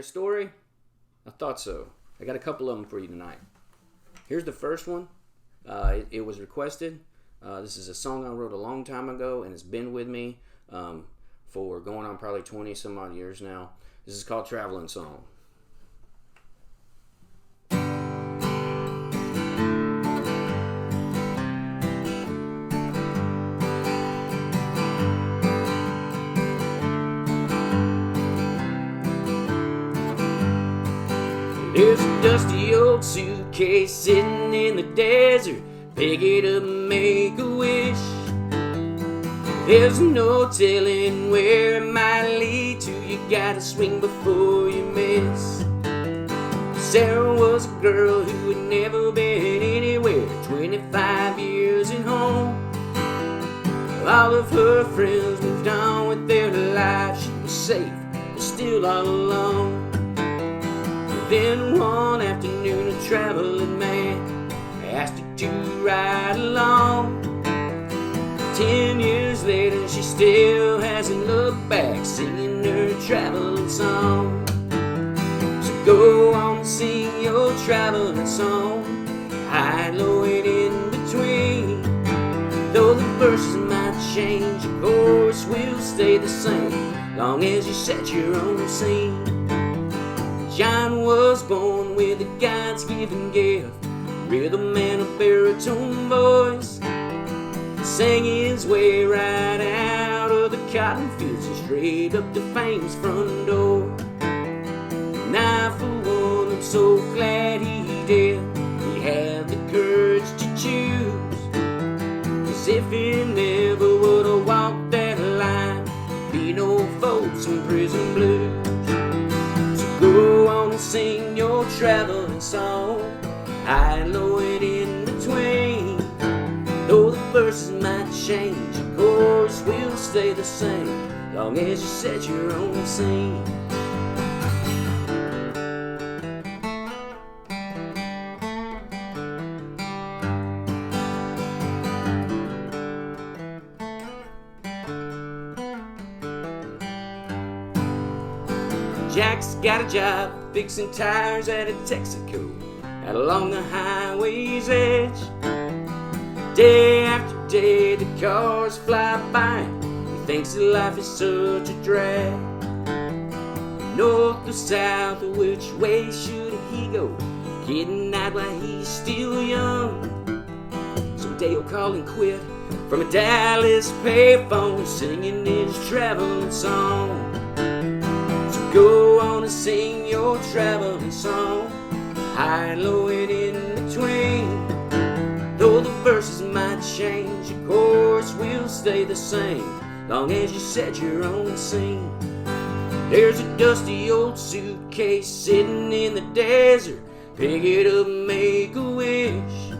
story? I thought so. I got a couple of them for you tonight. Here's the first one. It was requested. This is a song I wrote a long time ago, and it's been with me for going on probably 20 some odd years now. This is called Traveling Song. There's a dusty old suitcase sitting in the desert. Pick it up and make a wish. There's no telling where it might lead to. You gotta swing before you miss. Sarah was a girl who had never been anywhere. 25 years at home. All of her friends moved on with their lives. She was safe, but still all alone. Then one afternoon a traveling man asked her to ride along. 10 years later she still hasn't looked back, singing her traveling song. So go on and sing your traveling song, high, low, and in between. Though the verses might change, the chorus will stay the same, long as you set your own scene. John was born with a God's given gift, rhythm and a baritone voice. Sang his way right out of the cotton fields and straight up to fame's front door. And I, for one, am so glad he did. He had the courage to choose. 'Cause if he never would have walked that line, there'd be no folks in prison blues. Go on and sing your traveling song, high and low and in between. Though the verses might change, the chorus will stay the same, long as you set your own scene. Jack's got a job fixing tires at a Texaco out along the highway's edge. Day after day the cars fly by. He thinks that life is such a drag. North or south, or which way should he go? Getting out while he's still young. Someday he'll call and quit from a Dallas payphone, singing his traveling song. Go on and sing your traveling song, high and low and in between. Though the verses might change, the chorus will stay the same, long as you set your own scene. There's a dusty old suitcase sitting in the desert. Pick it up and make a wish.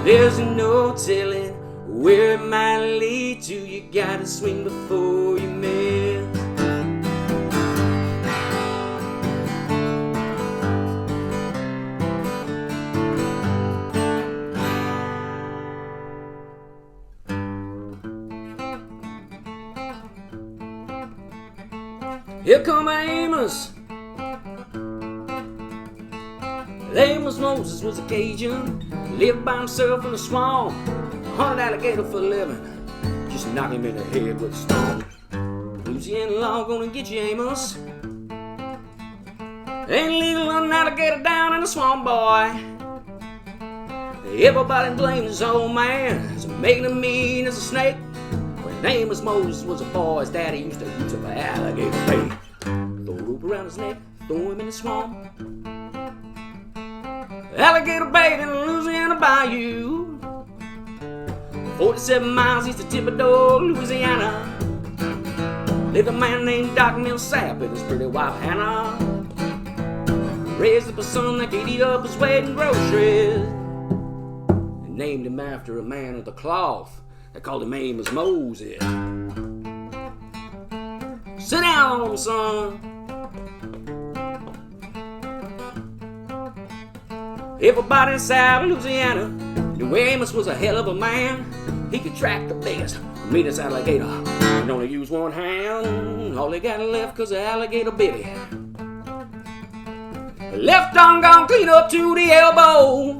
There's no telling where it might lead to. You gotta swing before you miss. Here come Amos. Amos Moses was a Cajun, lived by himself in a swamp, hunted alligator for a living, just knock him in the head with a stone. Louisiana law gonna get you, Amos. Ain't legal hunting alligator down in the swamp, boy. Everybody blames his old man as making him mean as a snake. When Amos Moses was a boy, his daddy used to use up an alligator bait. Throw a rope around his neck, throw him in the swamp. Alligator bait in the Louisiana bayou, 47 miles east of Thibodaux, Louisiana. Lived a man named Doc Millsap and his pretty wife Hannah. Raised up a son that could eat up his weight in groceries, and named him after a man of the cloth. They called him Amos Moses. Sit down, son. Everybody in South Louisiana knew Amos was a hell of a man. He could track the biggest, meanest alligator and only use one hand. All he got left 'cause the alligator bit him. Left arm gone clean up to the elbow.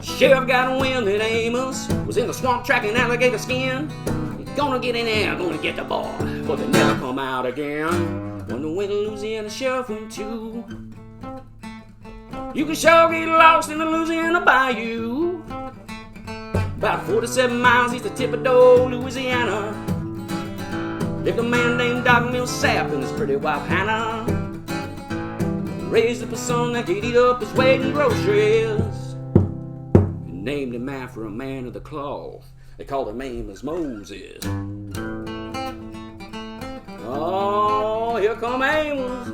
Sheriff got wind that Amos was in the swamp tracking alligator skin. He's gonna get in there, gonna get the boy, but they never come out again. Wonder where the Louisiana sheriff went to. You can sure get lost in the Louisiana bayou. About 47 miles east of Thibodaux, Louisiana, lived a man named Doc Millsap and his pretty wife Hannah. Raised up a son that could eat up his weight in groceries. And named him after a man of the cloth. They called him Amos Moses. Oh, here come Amos.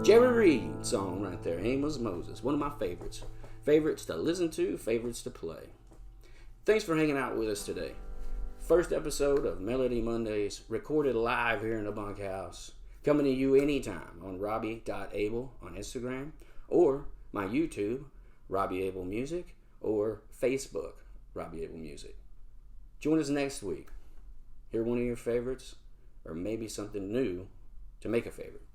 Jerry Reed song right there, Amos Moses. One of my favorites. Favorites to listen to, favorites to play. Thanks for hanging out with us today. First episode of Melody Mondays, recorded live here in the bunkhouse. Coming to you anytime on Robby.able on Instagram, or my YouTube, Robby Able Music, or Facebook, Robby Able Music. Join us next week. Hear one of your favorites, or maybe something new to make a favorite.